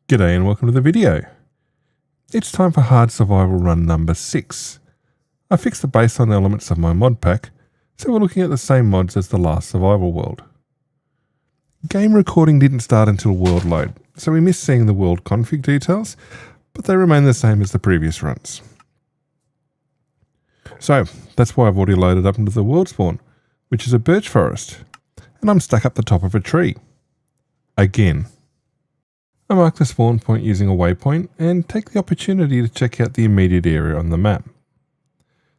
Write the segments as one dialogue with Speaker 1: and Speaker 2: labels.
Speaker 1: G'day and welcome to the video. It's time for hard survival run number 6. I fixed the baseline elements of my mod pack, so we're looking at the same mods as the last survival world. Game recording didn't start until world load, so we missed seeing the world config details, but they remain the same as the previous runs. So that's why I've already loaded up into the world spawn, which is a birch forest, and I'm stuck up the top of a tree. Again. I mark the spawn point using a waypoint and take the opportunity to check out the immediate area on the map.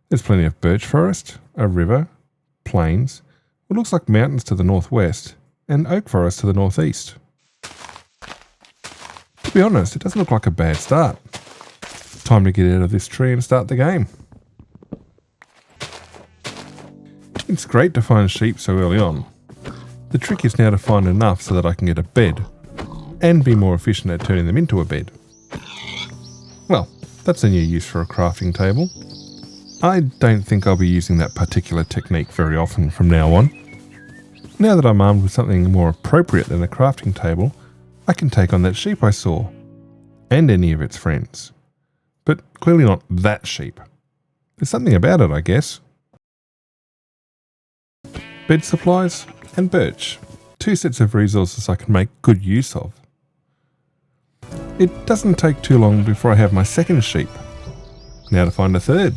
Speaker 1: There's plenty of birch forest, a river, plains, what looks like mountains to the northwest, and oak forest to the northeast. To be honest, it doesn't look like a bad start. Time to get out of this tree and start the game. It's great to find sheep so early on. The trick is now to find enough so that I can get a bed, and be more efficient at turning them into a bed. Well, that's a new use for a crafting table. I don't think I'll be using that particular technique very often from now on. Now that I'm armed with something more appropriate than a crafting table, I can take on that sheep I saw, and any of its friends. But clearly not that sheep. There's something about it, I guess. Bed supplies and birch. 2 sets of resources I can make good use of. It doesn't take too long before I have my second sheep. Now to find a third.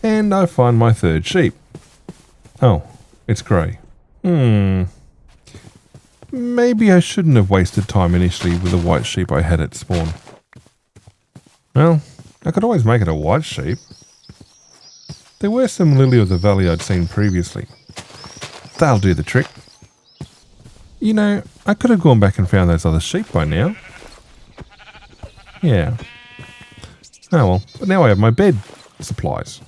Speaker 1: And I find my third sheep. Oh, it's grey. Maybe I shouldn't have wasted time initially with the white sheep I had at spawn. Well, I could always make it a white sheep. There were some lily of the valley I'd seen previously. They'll do the trick. You know, I could have gone back and found those other sheep by now. Yeah. Oh well, but now I have my bed supplies.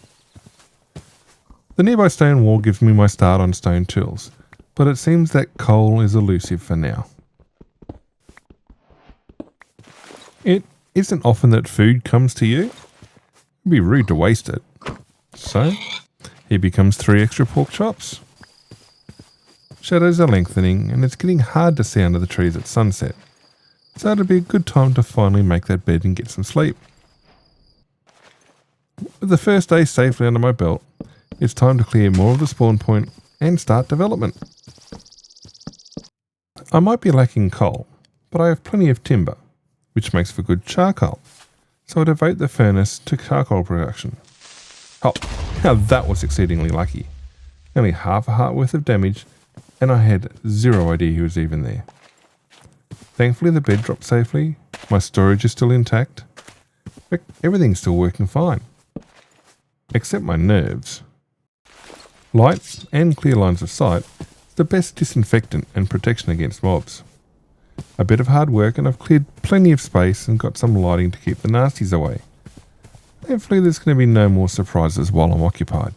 Speaker 1: The nearby stone wall gives me my start on stone tools, but it seems that coal is elusive for now. It isn't often that food comes to you. It'd be rude to waste it. So, here becomes 3 extra pork chops. Shadows are lengthening and it's getting hard to see under the trees at sunset, so it'll be a good time to finally make that bed and get some sleep. With the first day safely under my belt, it's time to clear more of the spawn point and start development. I might be lacking coal, but I have plenty of timber, which makes for good charcoal, so I devote the furnace to charcoal production. Oh, now that was exceedingly lucky. Only half a heart worth of damage, and I had zero idea he was even there. Thankfully the bed dropped safely, my storage is still intact, but everything's still working fine. Except my nerves. Light and clear lines of sight is the best disinfectant and protection against mobs. A bit of hard work and I've cleared plenty of space and got some lighting to keep the nasties away. Hopefully there's going to be no more surprises while I'm occupied.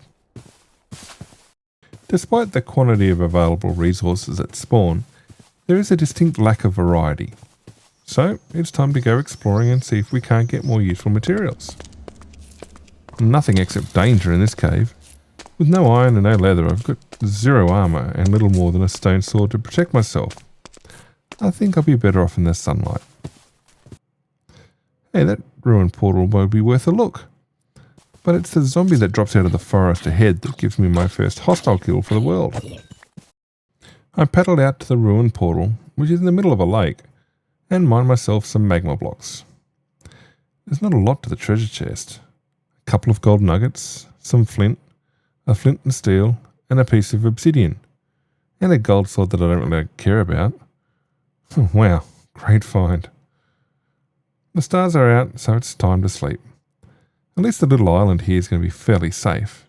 Speaker 1: Despite the quantity of available resources at spawn, there is a distinct lack of variety. So it's time to go exploring and see if we can't get more useful materials. Nothing except danger in this cave. With no iron and no leather, I've got 0 armour and little more than a stone sword to protect myself. I think I'll be better off in the sunlight. Hey, that ruined portal would be worth a look. But it's the zombie that drops out of the forest ahead that gives me my first hostile kill for the world. I paddled out to the ruined portal, which is in the middle of a lake, and mined myself some magma blocks. There's not a lot to the treasure chest. A couple of gold nuggets, some flint, a flint and steel, and a piece of obsidian, and a gold sword that I don't really care about. Wow, great find. The stars are out, so it's time to sleep. At least the little island here is going to be fairly safe,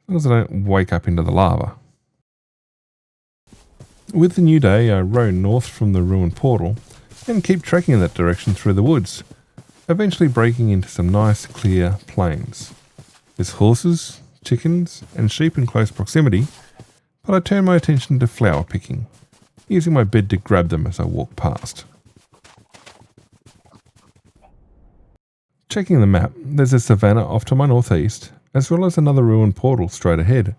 Speaker 1: as long as I don't wake up into the lava. With the new day, I row north from the ruined portal and keep trekking in that direction through the woods, eventually breaking into some nice clear plains. There's horses, chickens and sheep in close proximity, but I turn my attention to flower picking, using my bed to grab them as I walk past. Checking the map, there's a savanna off to my northeast, as well as another ruined portal straight ahead.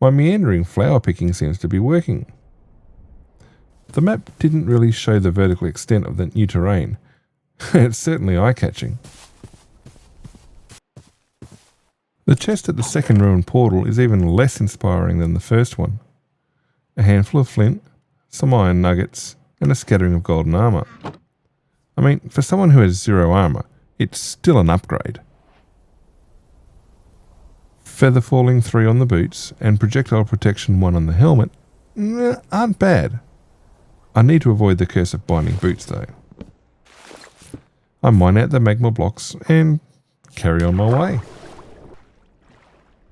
Speaker 1: My meandering flower picking seems to be working. The map didn't really show the vertical extent of the new terrain. It's certainly eye-catching. The chest at the second ruined portal is even less inspiring than the first one. A handful of flint, some iron nuggets, and a scattering of golden armour. I mean, for someone who has 0 armour, it's still an upgrade. Feather falling 3 on the boots and projectile protection 1 on the helmet aren't bad. I need to avoid the curse of binding boots though. I mine out the magma blocks and carry on my way.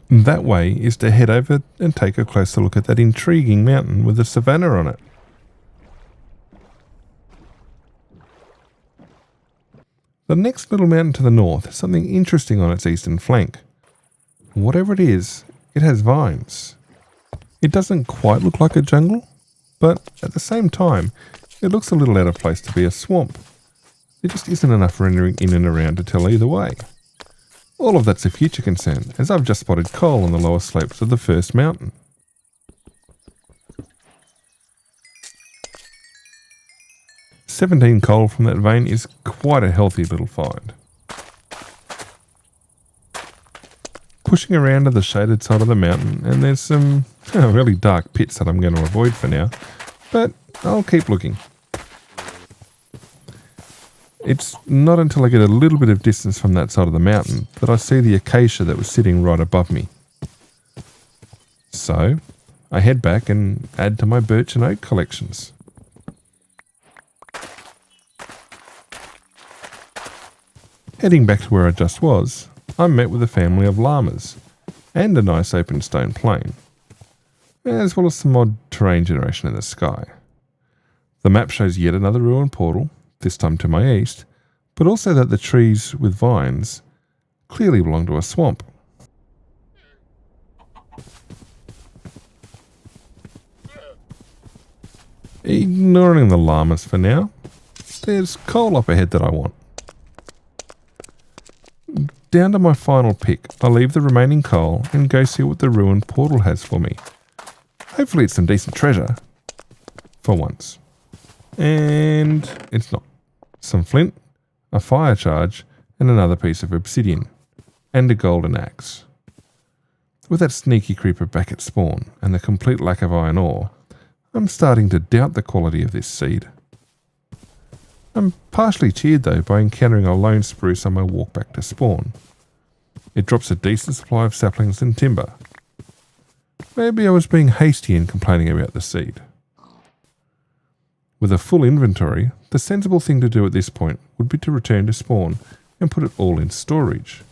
Speaker 1: That way is to head over and take a closer look at that intriguing mountain with a savanna on it. The next little mountain to the north has something interesting on its eastern flank. Whatever it is, it has vines. It doesn't quite look like a jungle, but at the same time, it looks a little out of place to be a swamp. There just isn't enough rendering in and around to tell either way. All of that's a future concern, as I've just spotted coal on the lower slopes of the first mountain. "17 coal from that vein is quite a healthy little find. Pushing around to the shaded side of the mountain, and there's some really dark pits that I'm going to avoid for now, but I'll keep looking. It's not until I get a little bit of distance from that side of the mountain that I see the acacia that was sitting right above me. So I head back and add to my birch and oak collections. Heading back to where I just was, I met with a family of llamas and a nice open stone plain, as well as some odd terrain generation in the sky. The map shows yet another ruined portal, this time to my east, but also that the trees with vines clearly belong to a swamp. Ignoring the llamas for now, there's coal up ahead that I want. Down to my final pick, I leave the remaining coal and go see what the ruined portal has for me. Hopefully it's some decent treasure. For once. And it's not. Some flint, a fire charge, and another piece of obsidian. And a golden axe. With that sneaky creeper back at spawn and the complete lack of iron ore, I'm starting to doubt the quality of this seed. I'm partially cheered though by encountering a lone spruce on my walk back to spawn. It drops a decent supply of saplings and timber. Maybe I was being hasty in complaining about the seed. With a full inventory, the sensible thing to do at this point would be to return to spawn and put it all in storage.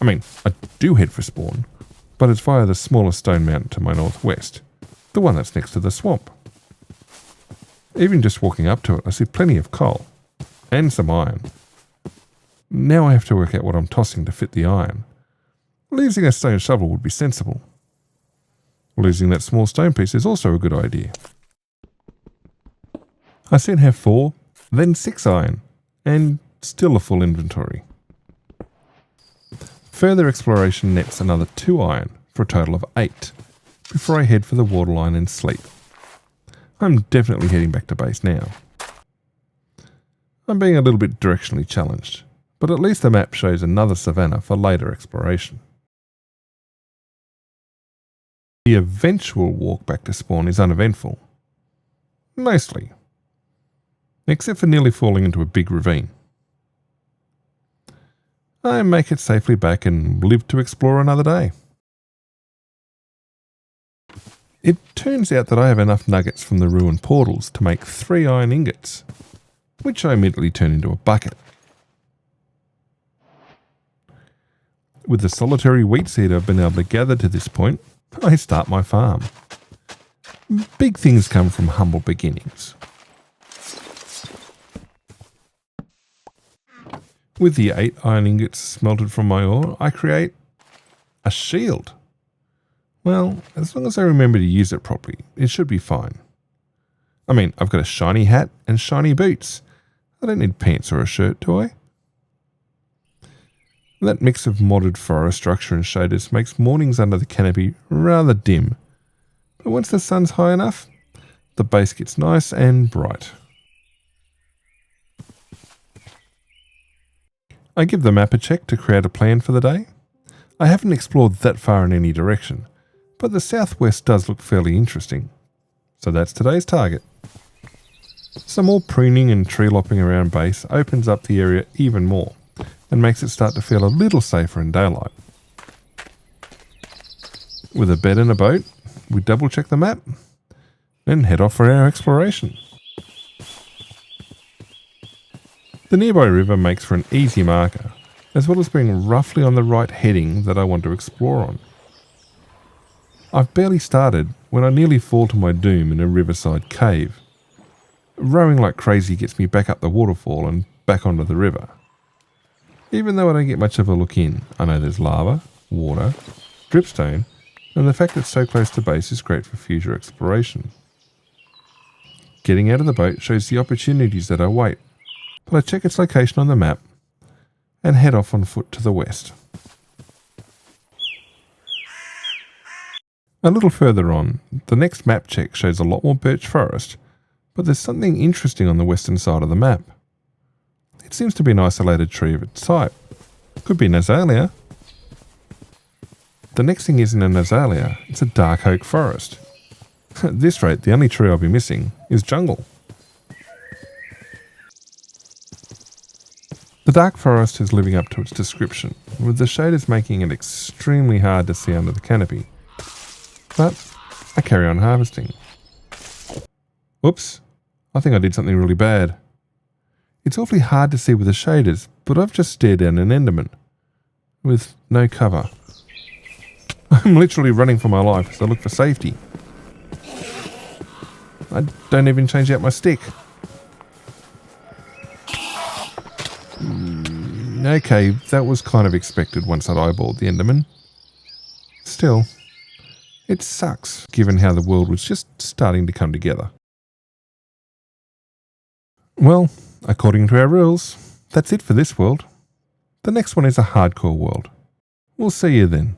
Speaker 1: I mean, I do head for spawn, but it's via the smaller stone mountain to my northwest, the one that's next to the swamp. Even just walking up to it, I see plenty of coal and some iron. Now I have to work out what I'm tossing to fit the iron. Losing a stone shovel would be sensible. Losing that small stone piece is also a good idea. I soon have 4, then 6 iron, and still a full inventory. Further exploration nets another 2 iron for a total of 8, before I head for the waterline and sleep. I'm definitely heading back to base now. I'm being a little bit directionally challenged, but at least the map shows another savanna for later exploration. The eventual walk back to spawn is uneventful. Mostly. Except for nearly falling into a big ravine. I make it safely back and live to explore another day. It turns out that I have enough nuggets from the ruined portals to make 3 iron ingots, which I immediately turn into a bucket. With the solitary wheat seed I've been able to gather to this point, I start my farm. Big things come from humble beginnings. With the 8 iron ingots smelted from my ore, I create a shield. Well, as long as I remember to use it properly, it should be fine. I mean, I've got a shiny hat and shiny boots. I don't need pants or a shirt, do I? That mix of modded forest structure and shaders makes mornings under the canopy rather dim. But once the sun's high enough, the base gets nice and bright. I give the map a check to create a plan for the day. I haven't explored that far in any direction, but the southwest does look fairly interesting. So that's today's target. Some more pruning and tree lopping around base opens up the area even more and makes it start to feel a little safer in daylight. With a bed and a boat, we double check the map, then head off for our exploration. The nearby river makes for an easy marker, as well as being roughly on the right heading that I want to explore on. I've barely started when I nearly fall to my doom in a riverside cave. Rowing like crazy gets me back up the waterfall and back onto the river. Even though I don't get much of a look in, I know there's lava, water, dripstone, and the fact that it's so close to base is great for future exploration. Getting out of the boat shows the opportunities that await, but I check its location on the map and head off on foot to the west. A little further on, the next map check shows a lot more birch forest, but there's something interesting on the western side of the map. It seems to be an isolated tree of its type. Could be an azalea. The next thing isn't an azalea, it's a dark oak forest. At this rate, the only tree I'll be missing is jungle. The dark forest is living up to its description, with the shaders making it extremely hard to see under the canopy. But I carry on harvesting. Oops, I think I did something really bad. It's awfully hard to see with the shaders, but I've just stared down an enderman with no cover. I'm literally running for my life as I look for safety. I don't even change out my stick. Okay, that was kind of expected once I'd eyeballed the enderman. Still, it sucks given how the world was just starting to come together. Well, according to our rules, that's it for this world. The next one is a hardcore world. We'll see you then.